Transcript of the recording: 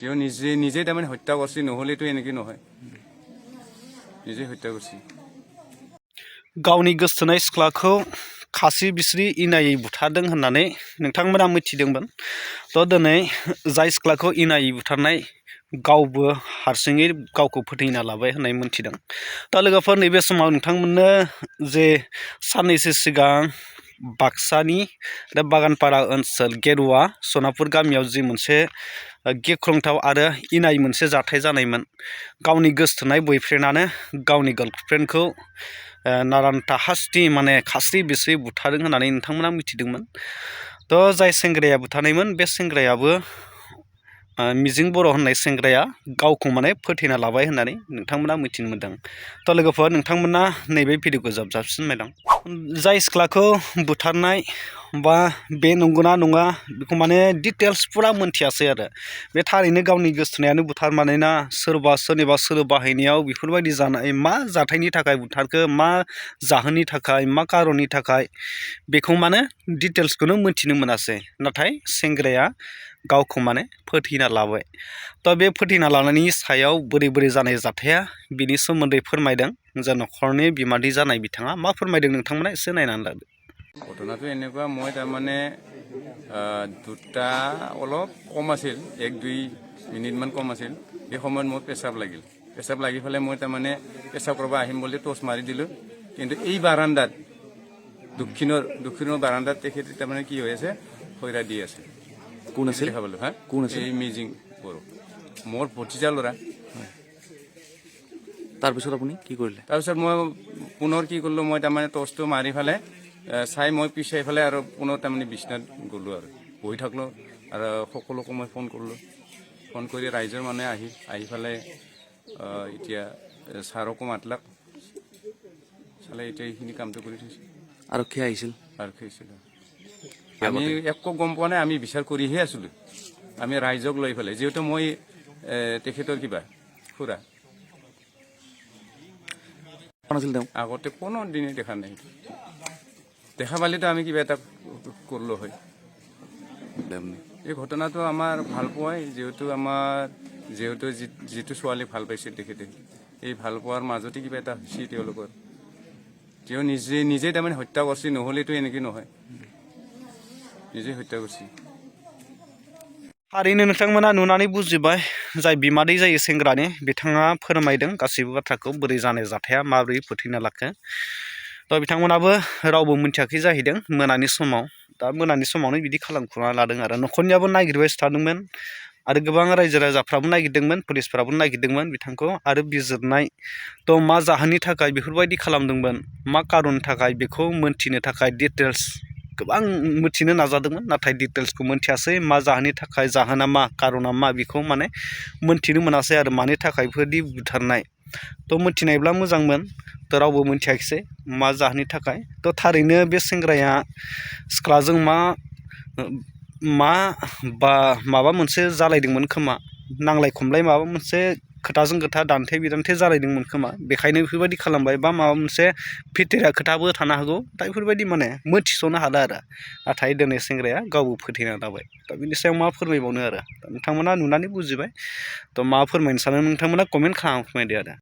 তেওঁ নিজে তাৰমানে হত্যা কৰিছে, নহ'লেতো এনেকৈ নহয়, নিজে হত্যা কৰিছে। गावनि गोसोथोनाय सिख्लाखौ खासि बिस्रि इनायै बुथारदों होननानै नोंथांमोना मिथिदोंमोन। थ' दिनै जाय सिख्लाखौ इनायै बुथारनाय गावबो हारसिङै गावखौ फोथैना लाबाय होननाय मोनथिदों। दा लोगोफोर नैबे समाव नोंथांमोननो जे साननैसो सिगां बाक्सानि बागानपारा ओनसोल गेरुवा सनापुर गामियाव जि मोनसे गिख्रंथाव आरो इनाय मोनसे जाथाय जानायमोन। गावनि गोसोथोनाय बयफ्रेन्डआनो गावनि गार्लफ्रेन्डखौ नारान्था हास्ति माने खास्रि बिस्रि बुथारदों होननानै नोंथांमोना मिथिदोंमोन। थ' जाय सेंग्राया बुथारनायमोन बे सेंग्रायाबो मिजिं बर' होननाय सेंग्राया गावखौ माने फोथैना लाबाय होननानै नोंथांमोना मिथिनो मोन्दों। थ' लोगोफोर नोंथांमोना नैबे भिडिअखौ जोबजासिम नायलां। जाय सिख्लाखौ बुथारनाय बा बे नंगौना नङा बेखौ माने डिटेल्स फुरा मोनथियासै आरो बे थारैनो गावनि गोसोथोनायानो बुथार मानोना सोरबा सोरनिबा सोलो बाहायनायाव बेफोरबायदि जानाय मा जाथायनि थाखाय बुथारखो, मा जाहोननि थाखाय, मा कारननि थाखाय बेखौ माने डिटेल्सखौनो मोनथिनो मोनासै। नाथाय सेंग्राया गावखौ माने फोथैना लाबाय। थ' बे फोथैना लानायनि सायाव बोरै बोरै जानाय जाथाया बिनि सोमोन्दै फोरमायदों जा न'खरनि बिमादै जानाय बिथाङा। मा फोरमायदों नोंथांमोना एसे नायनानै लादो। ঘটনাটো এনেকুৱা, মই তাৰমানে দুটা অলপ কম আছিল, 1-2 মিনিটমান কম আছিল। সেই সময়ত মোৰ পেচাব লাগি পেলাই মই তাৰমানে পেচাব কৰিব আহিম বুলি টৰ্চ মাৰি দিলোঁ। কিন্তু এই বাৰান্দাত দক্ষিণৰ বাৰান্দাত তেখেতে তাৰমানে কি হৈ আছে, খৈৰা দি আছে। কোন আছিল? দেখা পালোঁ। হা, কোন আছিল? এই মিজিং বড়ো, মোৰ ভতিজা ল'ৰা। তাৰপিছত আপুনি কি কৰিলে? তাৰপিছত মই পুনৰ কি কৰিলোঁ, মই তাৰমানে টৰ্চটো মাৰি পেলাই চাই মই পিছাই পেলাই আৰু পুনৰ তাৰমানে বিচনাত গ'লোঁ আৰু বহি থাকলোঁ। আৰু সকলোকে মই ফোন কৰিলোঁ। ফোন কৰি ৰাইজৰ মানুহে আহি পেলাই এতিয়া ছাৰকো মাতলাক, চালে এতিয়া এইখিনি কামটো কৰি থৈছে। আৰক্ষী আহিছিল? আৰক্ষী আহিছিল। আমি একো গম পোৱা নাই, আমি বিচাৰ কৰিহে আছিলোঁ। আমি ৰাইজক লৈ পেলাই, যিহেতু মই তেখেতৰ কিবা খুৰা আছিল, তেওঁ আগতে কোনো দিনে দেখা নাই। দেখা পালেতো আমি কিবা এটা কৰিলোঁ হয়। এই ঘটনাটো আমাৰ ভাল পোৱাই, যিহেতু যিটো ছোৱালী ভাল পাইছিল তেখেতে, এই ভাল পোৱাৰ মাজতে কিবা এটা হৈছে তেওঁলোকৰ। তেওঁ নিজে তাৰমানে হত্যা কৰিছে, নহ'লেতো এনেকৈ নহয়, নিজে হত্যা কৰিছে। थारैनो नोंथांमोना नुनानै बुजिबाय। जाय बिमादै जायो सेंग्रानि बिथाङा फोरमायदों गासैबो बाथ्राखौ, बोरै जानाय जाथाया माबोरै फोथैना लाखो। थ' बिथांमोनाबो रावबो मिथियाखै जाहैदों मोनानि समाव। दा मोनानि समावनो बिदि खालामखुमा लादों आरो न'खरनियाबो नागिरबाय थादोंमोन आरो गोबां रायजो राजाफ्राबो नागिरदोंमोन, पुलिसफ्राबो नागिरदोंमोन बिथांखौ आरो बिजिरनाय। थ' मा जाहोननि थाखाय बेफोरबायदि खालामदोंमोन, मा कारननि थाखाय बेखौ मोनथिनो थाखाय डिटेल्स गोबां मिथिनो नाजादोंमोन। नाथाय डिटेल्सखौ मोनथियासै, मा जाहोननि थाखाय, जाहोना मा, कारना मा बेखौ माने मोनथिनो मोनासै आरो मानि थाखाय बेफोरबायदि बुथारनाय। थ' मोनथिनायब्ला मोजांमोन, थ' रावबो मोनथियाखिसै मा जाहोननि थाखाय। थ' थारैनो बे सेंग्राया सिख्लाजों माबा मोनसे जालायदोंमोन खोमा, नांलाय खमलाय माबा मोनसे खोथाजों खोथा दान्थे बिदान्थे जालायदोंमोन खोमा, बेखायनो बेफोरबायदि खालामबाय। बा माबा मोनसे फिथेरा खोथाबो थानो हागौ। दा बेफोरबायदि माने मोनथिस'नो हाला आरो। नाथाय दिनै सेंग्राया गावबो फोथैना लाबाय। दा बिनि सायाव मा फोरमायबावनो आरो। दा नोंथांमोना नुनानै बुजिबाय। थ' मा फोरमायनो सानो नोंथांमोना कमेन्ट खालामना फोरमायदो आरो।